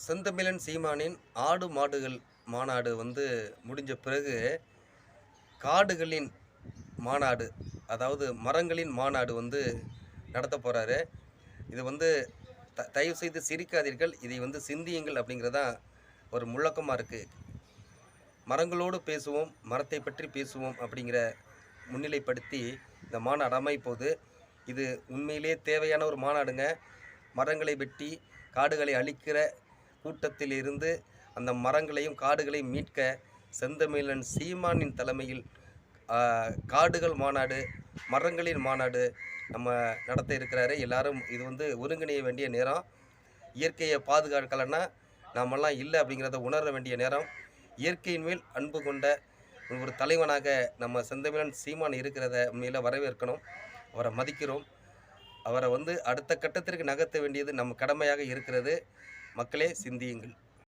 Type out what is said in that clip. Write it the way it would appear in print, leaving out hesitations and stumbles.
செந்தமிழன் சீமானின் ஆடு மாடுகள் மாநாடு முடிஞ்ச பிறகு காடுகளின் மாநாடு, அதாவது மரங்களின் மாநாடு நடத்த போறாரு. இது தயவு செய்து சிரிக்காதீர்கள், இதை சிந்தியுங்கள் அப்படிங்கிறது தான் ஒரு முழக்கமாக இருக்குது. மரங்களோடு பேசுவோம், மரத்தை பற்றி பேசுவோம் அப்படிங்கிற முன்னிலைப்படுத்தி இந்த மாநாடு அமைப்போது. இது உண்மையிலே தேவையான ஒரு மாநாடுங்க. மரங்களை வெட்டி காடுகளை அழிக்கிற கூட்டத்தில் இருந்து அந்த மரங்களையும் காடுகளையும் மீட்க செந்தமிழன் சீமானின் தலைமையில் காடுகள் மாநாடு, மரங்களின் மாநாடு நம்ம நடத்த இருக்கிறாரு. எல்லாரும் இது ஒருங்கிணைய வேண்டிய நேரம். இயற்கையை பாதுகாக்கலைன்னா நாமெல்லாம் இல்லை அப்படிங்கிறத உணர வேண்டிய நேரம். இயற்கையின் மேல் அன்பு கொண்ட ஒரு தலைவனாக நம்ம செந்தமிழன் சீமான் இருக்கிறத உண்மையில் வரவேற்கணும். அவரை மதிக்கிறோம். அவரை அடுத்த கட்டத்திற்கு நகர்த்த வேண்டியது நம்ம கடமையாக இருக்கிறது. மக்களே, சிந்தியுங்கள்.